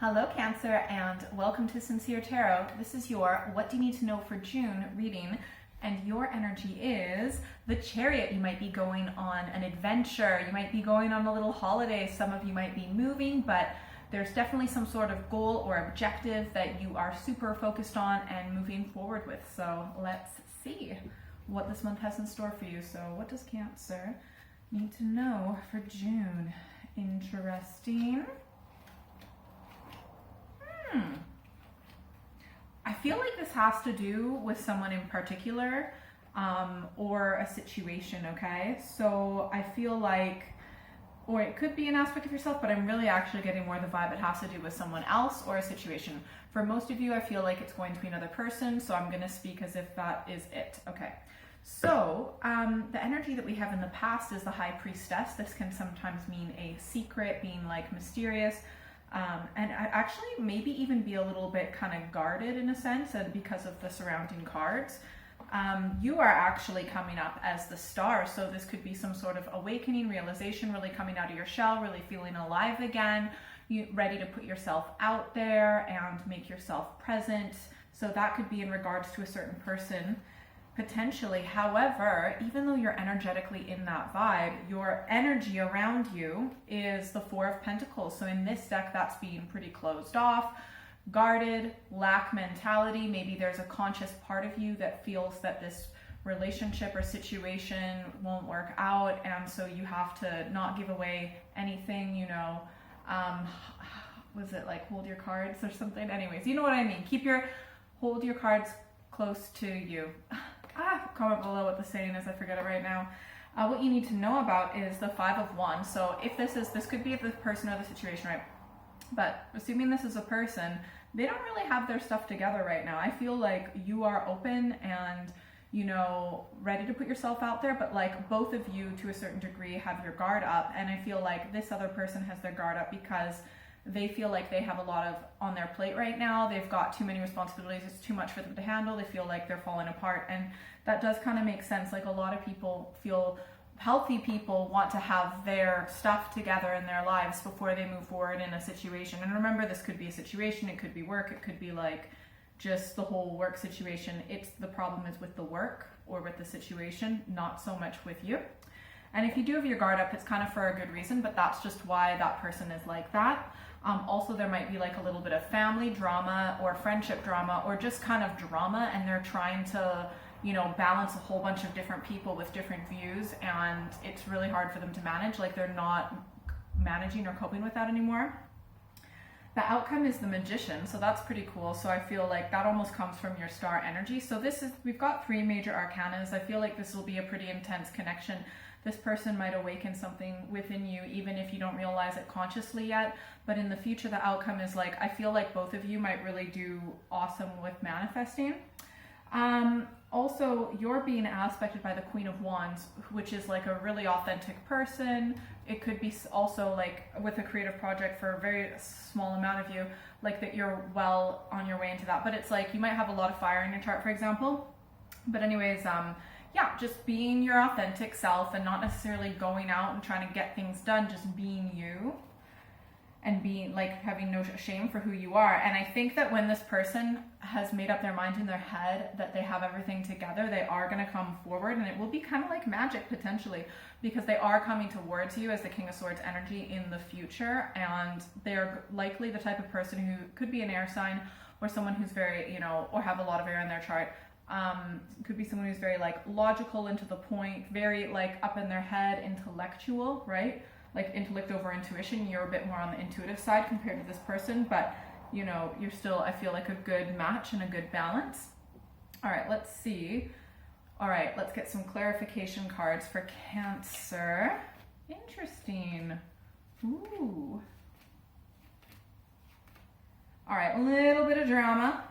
Hello Cancer and welcome to Sincere Tarot. This is your What Do You Need to Know for June reading, and your energy is the Chariot. You might be going on an adventure, you might be going on a little holiday, some of you might be moving, but there's definitely some sort of goal or objective that you are super focused on and moving forward with. So let's see what this month has in store for you. So what does Cancer need to know for June? Interesting. I feel like this has to do with someone in particular, or a situation, okay? So I feel like, or it could be an aspect of yourself, but I'm really actually getting more the vibe it has to do with someone else or a situation. For most of you, I feel like it's going to be another person, so I'm going to speak as if that is it, okay? So the energy that we have in the past is the High Priestess. This can sometimes mean a secret, being like mysterious, and I actually maybe even be a little bit kind of guarded in a sense, and because of the surrounding cards. You are actually coming up as the Star, so this could be some sort of awakening, realization, really coming out of your shell, really feeling alive again, ready to put yourself out there and make yourself present. So that could be in regards to a certain person, potentially. However, even though you're energetically in that vibe, your energy around you is the Four of Pentacles. So in this deck, that's being pretty closed off, guarded, lack mentality. Maybe there's a conscious part of you that feels that this relationship or situation won't work out, and so you have to not give away anything, you know. Was it like hold your cards or something? Anyways, you know what I mean. Hold your cards close to you. Comment below what the saying is, I forget it right now. What you need to know about is the Five of Wands. So if this could be the person or the situation, right? But assuming this is a person, they don't really have their stuff together right now. I feel like you are open and, you know, ready to put yourself out there, but like both of you to a certain degree have your guard up. And I feel like this other person has their guard up because they feel like they have a lot of on their plate right now. They've got too many responsibilities. It's too much for them to handle. They feel like they're falling apart. And that does kind of make sense. Like a lot of people feel, healthy people want to have their stuff together in their lives before they move forward in a situation. And remember, this could be a situation. It could be work. It could be like just the whole work situation. The problem is with the work or with the situation, not so much with you. And if you do have your guard up, it's kind of for a good reason, but that's just why that person is like that. Also, there might be like a little bit of family drama or friendship drama or just kind of drama, and they're trying to, you know, balance a whole bunch of different people with different views, and it's really hard for them to manage. Like they're not managing or coping with that anymore. The outcome is the Magician, so that's pretty cool. So I feel like that almost comes from your star energy. So we've got 3 major arcanas. I feel like this will be a pretty intense connection. This person might awaken something within you, even if you don't realize it consciously yet. But in the future, the outcome is like, I feel like both of you might really do awesome with manifesting. Also, you're being aspected by the Queen of Wands, which is like a really authentic person. It could be also like with a creative project for a very small amount of you, like that you're well on your way into that. But it's like you might have a lot of fire in your chart, for example. But anyways, yeah, just being your authentic self and not necessarily going out and trying to get things done, just being you and being like having no shame for who you are. And I think that when this person has made up their mind in their head that they have everything together, they are going to come forward, and it will be kind of like magic potentially, because they are coming towards you as the King of Swords energy in the future, and they're likely the type of person who could be an air sign or someone who's very, you know, or have a lot of air in their chart. Could be someone who's very like logical and to the point, very like up in their head, intellectual, right? Like intellect over intuition. You're a bit more on the intuitive side compared to this person, but you know, you're still, I feel like, a good match and a good balance. All right, let's see. All right, let's get some clarification cards for Cancer. Interesting. Ooh. All right, a little bit of drama.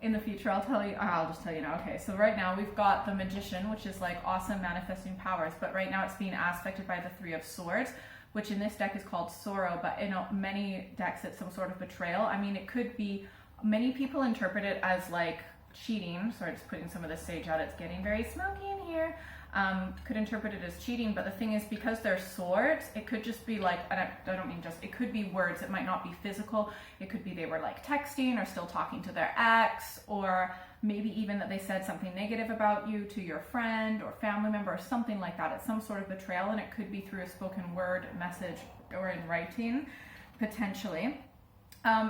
In the future, I'll just tell you now. Okay, so right now we've got the Magician, which is like awesome manifesting powers, but right now it's being aspected by the Three of Swords, which in this deck is called sorrow, but in many decks it's some sort of betrayal. I mean, it could be, many people interpret it as like cheating. Sorry, just putting some of this sage out. It's getting very smoky in here. could interpret it as cheating. But the thing is, because they're swords, it could just be like, I don't mean just, it could be words. It might not be physical. It could be they were like texting or still talking to their ex, or maybe even that they said something negative about you to your friend or family member or something like that. It's some sort of betrayal, and it could be through a spoken word message or in writing, potentially.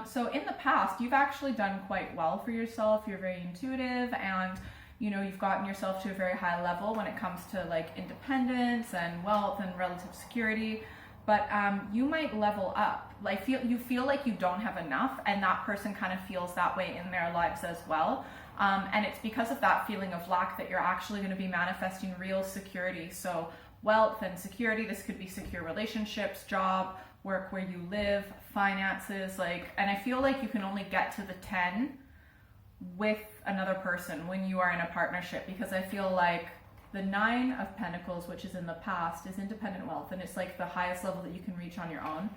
So in the past, you've actually done quite well for yourself. You're very intuitive, and you've gotten yourself to a very high level when it comes to like independence and wealth and relative security. But you might level up. Like you feel like you don't have enough, and that person kind of feels that way in their lives as well. And it's because of that feeling of lack that you're actually going to be manifesting real security. So wealth and security, this could be secure relationships, job, work where you live, finances, and I feel like you can only get to the 10 with another person when you are in a partnership, because I feel like the 9 of Pentacles, which is in the past, is independent wealth, and it's like the highest level that you can reach on your own.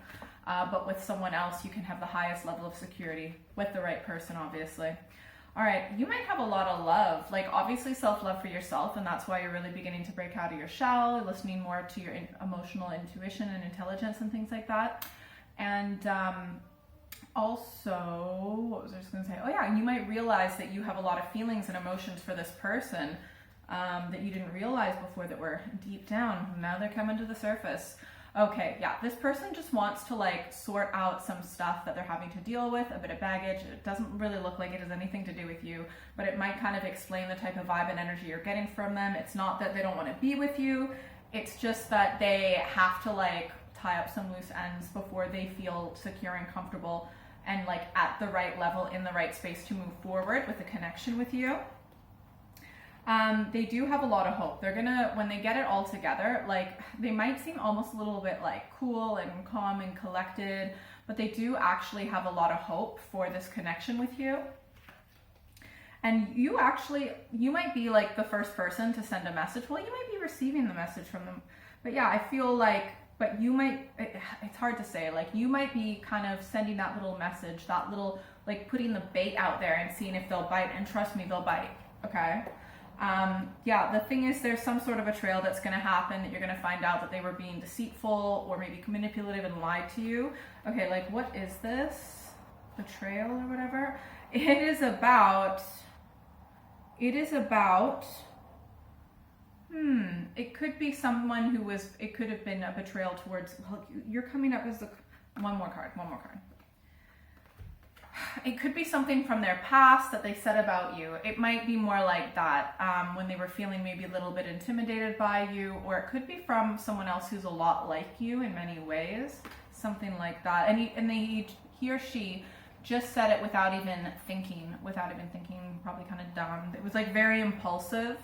But with someone else, you can have the highest level of security with the right person, obviously. All right, you might have a lot of love, like obviously self-love for yourself, and that's why you're really beginning to break out of your shell, listening more to your emotional intuition and intelligence and things like that. And also, what was I just gonna say? Oh yeah, you might realize that you have a lot of feelings and emotions for this person that you didn't realize before, that were deep down. Now they're coming to the surface. Okay, yeah, this person just wants to like sort out some stuff that they're having to deal with, a bit of baggage. It doesn't really look like it has anything to do with you, but it might kind of explain the type of vibe and energy you're getting from them. It's not that they don't want to be with you. It's just that they have to like tie up some loose ends before they feel secure and comfortable and like at the right level, in the right space to move forward with a connection with you. They do have a lot of hope. They're gonna, when they get it all together, like they might seem almost a little bit like cool and calm and collected, but they do actually have a lot of hope for this connection with you. And you might be like the first person to send a message. Well, you might be receiving the message from them. But yeah, I feel like, but you might, it's hard to say, like you might be kind of sending that little message, that little, like putting the bait out there and seeing if they'll bite, and trust me, they'll bite, okay? Yeah, the thing is, there's some sort of betrayal that's going to happen, that you're going to find out that they were being deceitful or maybe manipulative and lied to you. Okay, like what is this? Betrayal or whatever? It is about, it could be someone who was, it could have been a betrayal towards, well, you're coming up as one more card. It could be something from their past that they said about you. It might be more like that, when they were feeling maybe a little bit intimidated by you, or it could be from someone else who's a lot like you in many ways, something like that. And he or she just said it without even thinking, probably kind of dumb. It was like very impulsive.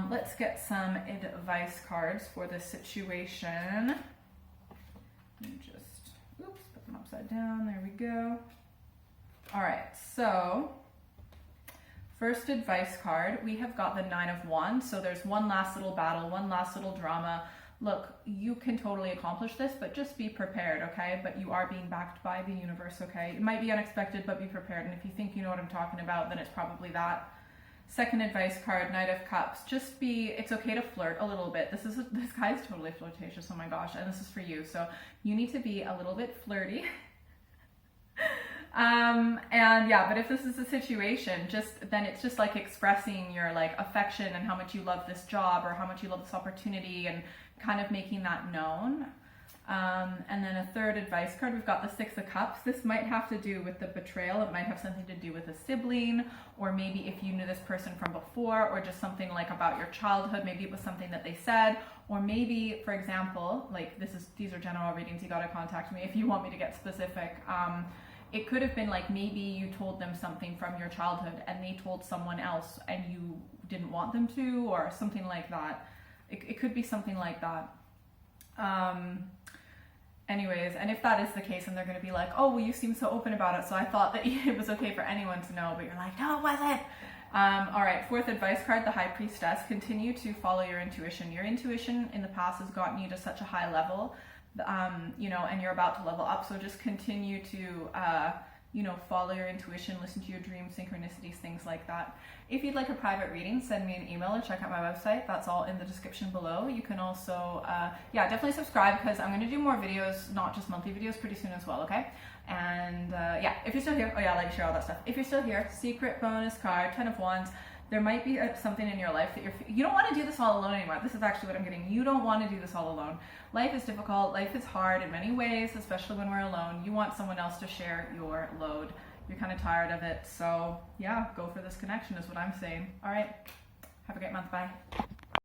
Let's get some advice cards for this situation. Let me just, oops, put them upside down. There we go. All right, so first advice card, we have got the 9 of Wands. So there's one last little battle, one last little drama. Look, you can totally accomplish this, but just be prepared, okay? But you are being backed by the universe, okay? It might be unexpected, but be prepared. And if you think you know what I'm talking about, then it's probably that. Second advice card, Knight of Cups. Just be, it's okay to flirt a little bit. This guy's totally flirtatious, oh my gosh, and this is for you. So you need to be a little bit flirty. And yeah, but if this is a situation, then it's just like expressing your like affection and how much you love this job or how much you love this opportunity, and kind of making that known. And then a third advice card, we've got the 6 of Cups. This might have to do with the betrayal. It might have something to do with a sibling, or maybe if you knew this person from before, or just something like about your childhood. Maybe it was something that they said, or maybe, for example, like these are general readings. You got to contact me if you want me to get specific. It could have been like maybe you told them something from your childhood and they told someone else and you didn't want them to, or something like that. It could be something like that. Anyways, and if that is the case, and they're going to be like, oh, well, you seem so open about it, so I thought that it was okay for anyone to know, but you're like, no, it wasn't. All right, fourth advice card, the High Priestess. Continue to follow your intuition. Your intuition in the past has gotten you to such a high level, and you're about to level up, so just continue to you know, follow your intuition, listen to your dreams, synchronicities, things like that. If you'd like a private reading, send me an email or check out my website. That's all in the description below. You can also, yeah, definitely subscribe because I'm going to do more videos, not just monthly videos, pretty soon as well, okay? And yeah, if you're still here, oh yeah, I like to share all that stuff. If you're still here, secret bonus card, 10 of Wands. There might be something in your life that you don't want to do this all alone anymore. This is actually what I'm getting. You don't want to do this all alone. Life is difficult. Life is hard in many ways, especially when we're alone. You want someone else to share your load. You're kind of tired of it. So yeah, go for this connection is what I'm saying. All right. Have a great month. Bye.